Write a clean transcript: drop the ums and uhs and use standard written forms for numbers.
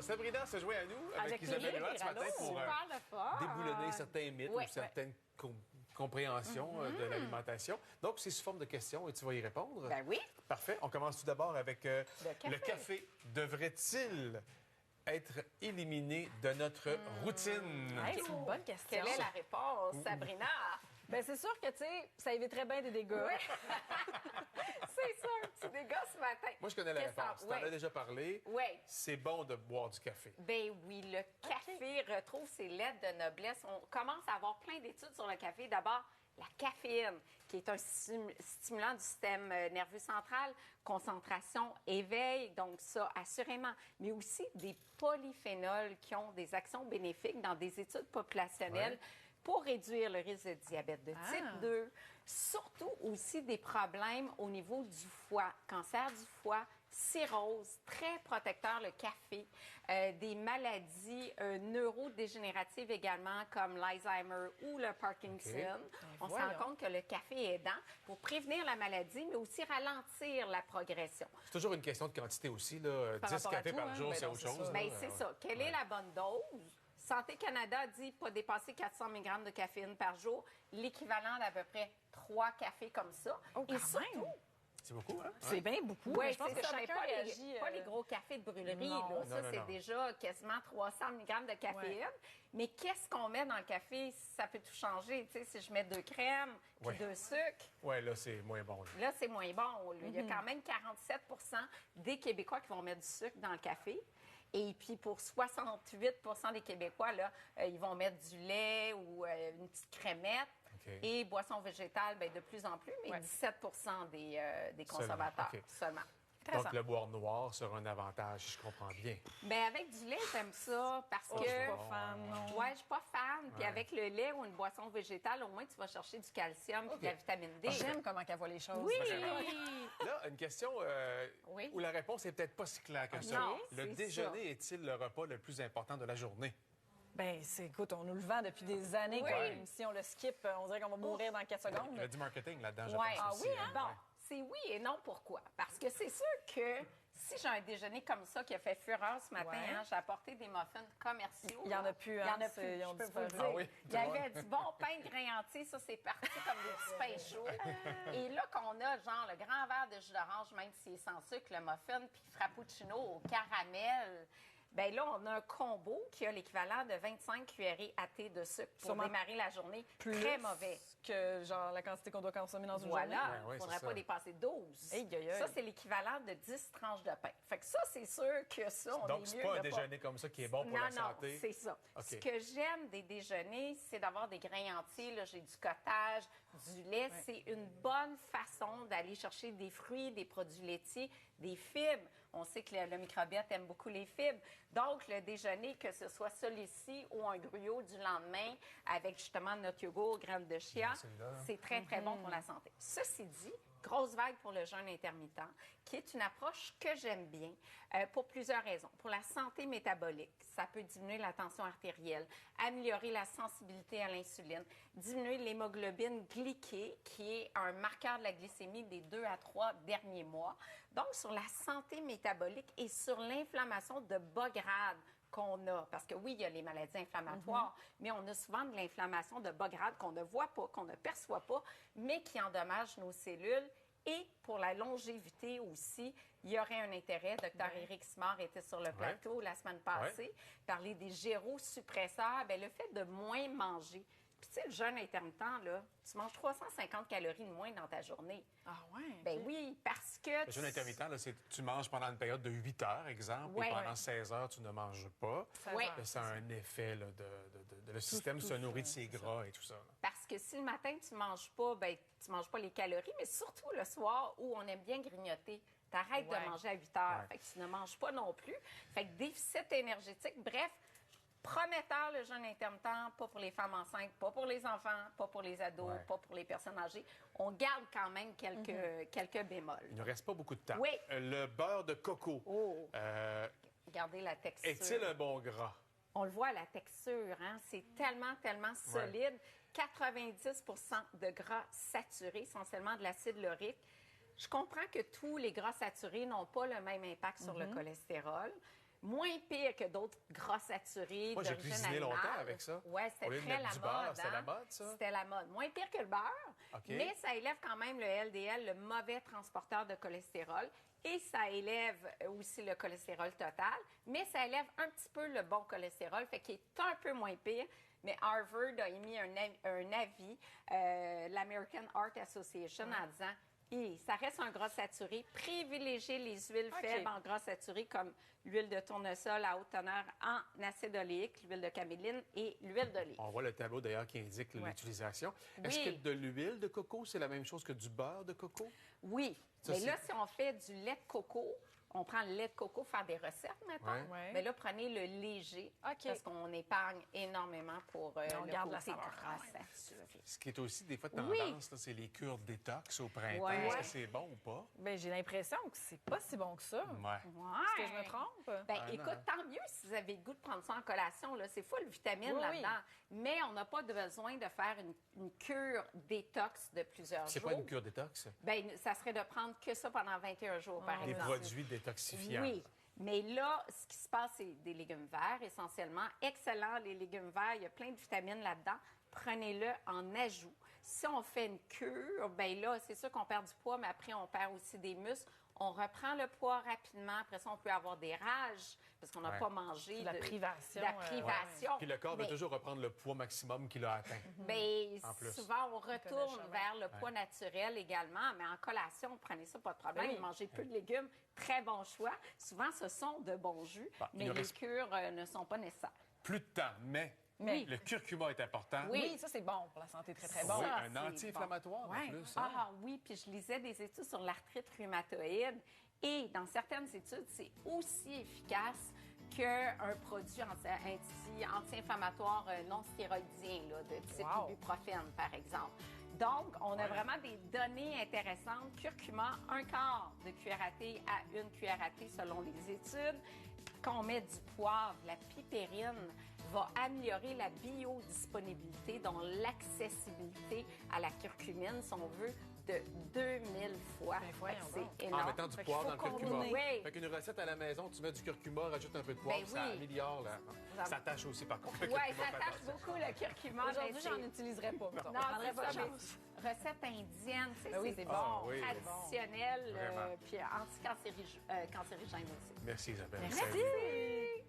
Sabrina se joint à nous avec Isabelle Huot ce matin pour déboulonner certains mythes ou certaines compréhensions de l'alimentation. Donc, c'est sous forme de questions et tu vas y répondre. Ben oui. Parfait. On commence tout d'abord avec le café. Devrait-il être éliminé de notre routine? Hey, c'est une bonne question. Quelle est la réponse, Sabrina? Ben c'est sûr que, tu sais, ça éviterait bien des dégâts. Oui. C'est sûr, un petit dégât ce matin. Moi, je connais la réponse. Tu en as déjà parlé. Oui. C'est bon de boire du café. Ben oui, le café retrouve ses lettres de noblesse. On commence à avoir plein d'études sur le café. D'abord, la caféine, qui est un stimulant du système nerveux central, concentration, éveil, donc ça, assurément. Mais aussi des polyphénols qui ont des actions bénéfiques dans des études populationnelles pour réduire le risque de diabète de type 2. Surtout aussi des problèmes au niveau du foie, cancer du foie, cirrhose, très protecteur le café, des maladies neurodégénératives également comme l'Alzheimer ou le Parkinson. On se rend compte que le café est aidant pour prévenir la maladie, mais aussi ralentir la progression. C'est toujours une question de quantité aussi, là. 10 cafés par jour, c'est autre chose. Bien, c'est ça. Quelle est la bonne dose? Santé Canada dit pas dépasser 400 mg de caféine par jour, l'équivalent d'à peu près 3 cafés comme ça. Oh, et surtout, c'est beaucoup, hein? C'est bien beaucoup. Oui, je pense que ça, mais chacun réagit. pas les gros cafés de brûlerie. Non. Là. Ça, c'est déjà quasiment 300 mg de caféine. Ouais. Mais qu'est-ce qu'on met dans le café? Ça peut tout changer. Tu sais, si je mets 2 crèmes puis 2 sucres... Oui, là, c'est moins bon. Là, c'est moins bon. Il y a quand même 47 des Québécois qui vont mettre du sucre dans le café. Et puis, pour 68 des Québécois, là, ils vont mettre du lait ou une petite crémette. Et boissons végétales, bien, de plus en plus, mais 17 des consommateurs seulement. Donc, le boire noir sera un avantage, si je comprends bien. Bien, avec du lait, j'aime ça parce que... Je suis pas fan, non. Ouais, je suis pas fan. Puis avec le lait ou une boisson végétale, au moins, tu vas chercher du calcium et de la vitamine D. J'aime comment elle voit les choses. Oui! Là, une question où la réponse est peut-être pas si claire que ça. Non, le déjeuner est-il le repas le plus important de la journée? Ben, écoute, on nous le vend depuis des années. Même si on le skip, on dirait qu'on va mourir dans 4 secondes. Il y a du marketing là-dedans, je pense. Ah oui, hein? Bon, c'est oui et non. Pourquoi? Parce que c'est sûr que si j'ai un déjeuner comme ça qui a fait fureur ce matin, j'ai apporté des muffins commerciaux. Il n'y en a plus, hein? Il y en a plus, ils ont je peux disparu. vous le dire. Il y avait du bon pain grain entier, ça, c'est parti comme des petits pains chauds. Et là, qu'on a, genre, le grand verre de jus d'orange, même s'il est sans sucre, le muffin, puis frappuccino au caramel. Bien là, on a un combo qui a l'équivalent de 25 cuillerées à thé de sucre pour démarrer la journée. Très mauvais. Que, genre, la quantité qu'on doit consommer dans une journée. Voilà. Il ne faudrait pas dépasser 12. Ça, c'est l'équivalent de 10 tranches de pain. Fait que ça, c'est sûr que ça, on est mieux. Donc, c'est pas un déjeuner comme ça qui est bon pour la santé? Non, c'est ça. Ce que j'aime des déjeuners, c'est d'avoir des grains entiers. Là, j'ai du cottage, du lait. C'est une bonne façon d'aller chercher des fruits, des produits laitiers, des fibres. On sait que le microbiote aime beaucoup les fibres. Donc, le déjeuner, que ce soit celui-ci ou un gruau du lendemain avec justement notre yogourt, graines de chia, c'est très, très bon pour la santé. Ceci dit, grosse vague pour le jeûne intermittent, qui est une approche que j'aime bien pour plusieurs raisons. Pour la santé métabolique, ça peut diminuer la tension artérielle, améliorer la sensibilité à l'insuline, diminuer l'hémoglobine glyquée, qui est un marqueur de la glycémie des 2 à 3 derniers mois. Donc, sur la santé métabolique et sur l'inflammation de bas grade qu'on a. Parce que oui, il y a les maladies inflammatoires, mais on a souvent de l'inflammation de bas grade qu'on ne voit pas, qu'on ne perçoit pas, mais qui endommage nos cellules. Et pour la longévité aussi, il y aurait un intérêt. Dr. Éric Simard était sur le plateau la semaine passée, parler des gyrosuppresseurs. Bien, le fait de moins manger. Puis, tu sais, le jeûne intermittent, là, tu manges 350 calories de moins dans ta journée. Ah ouais? Ben oui, parce que... Le jeûne intermittent, là, c'est tu manges pendant une période de 8 heures, exemple, et pendant 16 heures, tu ne manges pas. Ça a un effet, là, le système se nourrit de ses gras et tout ça. Là. Parce que si le matin, tu manges pas, ben tu manges pas les calories, mais surtout le soir où on aime bien grignoter. T'arrêtes de manger à 8 heures. Fait que tu ne manges pas non plus. Fait que déficit énergétique, bref... Prometteur, le jeûne intermittent, pas pour les femmes enceintes, pas pour les enfants, pas pour les ados, pas pour les personnes âgées. On garde quand même quelques bémols. Il ne reste pas beaucoup de temps. Oui. Le beurre de coco. Regardez la texture. Est-il un bon gras? On le voit à la texture, hein? C'est tellement, tellement solide. 90 de gras saturés, essentiellement de l'acide laurique. Je comprends que tous les gras saturés n'ont pas le même impact sur le cholestérol. moins pire que d'autres gras saturés Moi, j'ai d'origine cuisiné animale. longtemps avec ça. Oui, Au lieu c'était de très mettre la du beurre, mode. c'était la mode, ça? C'était la mode. Moins pire que le beurre, OK. mais ça élève quand même le LDL, le mauvais transporteur de cholestérol, et ça élève aussi le cholestérol total, mais ça élève un petit peu le bon cholestérol, fait qu'il est un peu moins pire. Mais Harvard a émis un avis, l'American Heart Association, en disant ça reste un gras saturé. Privilégiez les huiles faibles en gras saturé comme l'huile de tournesol à haute teneur en acide oléique, l'huile de caméline et l'huile d'olive. On voit le tableau d'ailleurs qui indique l'utilisation. Est-ce que de l'huile de coco, c'est la même chose que du beurre de coco? Oui. Mais là, si on fait du lait de coco, on prend le lait de coco, faire des recettes maintenant. Ouais. Mais là, prenez le léger parce qu'on épargne énormément pour on garde la côté saveur. gras saturé. Ce qui est aussi des fois tendance, là, c'est les cures détox au printemps. Ouais. Est-ce que c'est bon ou pas? Bien, j'ai l'impression que c'est pas si bon que ça. Ouais. Est-ce que je me trompe? Ben, écoute, tant mieux si vous avez le goût de prendre ça en collation. Là. C'est full vitamine là-dedans. Mais on n'a pas besoin de faire une cure détox de plusieurs jours. C'est quoi une cure détox? Ben, ça serait de prendre que ça pendant 21 jours, par Des exemple. produits détoxifiants. Oui. Mais là, ce qui se passe, c'est des légumes verts, essentiellement. Excellent, les légumes verts. Il y a plein de vitamines là-dedans. Prenez-le en ajout. Si on fait une cure, bien là, c'est sûr qu'on perd du poids, mais après, on perd aussi des muscles. On reprend le poids rapidement. Après ça, on peut avoir des rages parce qu'on n'a pas mangé. La privation. La privation. Puis le corps veut toujours reprendre le poids maximum qu'il a atteint. Bien, En plus. souvent, on retourne vers le poids naturel également. Mais en collation, prenez ça, pas de problème. Oui. Mangez peu de légumes. Très bon choix. Souvent, ce sont de bons jus, mais les cures ne sont pas nécessaires. Plus de temps, mais le curcuma est important. Oui, ça, c'est bon pour la santé, très, très bon. Oui, Ça, un c'est anti-inflammatoire bon. en plus. Hein? Ah oui, puis je lisais des études sur l'arthrite rhumatoïde et dans certaines études, c'est aussi efficace qu'un produit anti-inflammatoire non stéroïdien là, de type ibuprofène, par exemple. Donc, on a vraiment des données intéressantes. Curcuma, 1/4 de cuillère à thé à 1 cuillère à thé selon les études. Quand on met du poivre, la pipérine va améliorer la biodisponibilité, donc l'accessibilité à la curcumine, si on veut, de 2000 fois. C'est énorme. En mettant du poivre dans le curcuma. Oui. Fait qu'une recette à la maison, tu mets du curcuma, rajoute un peu de poivre, ça améliore la... Ça tâche aussi, par contre, le Oui, curcuma. ça tâche beaucoup le curcuma. Aujourd'hui, j'en utiliserais pas. Non, c'est ça, mais recette indienne, c'est bon, traditionnelle, puis anti-cancérigène aussi. Merci, Isabelle. Merci.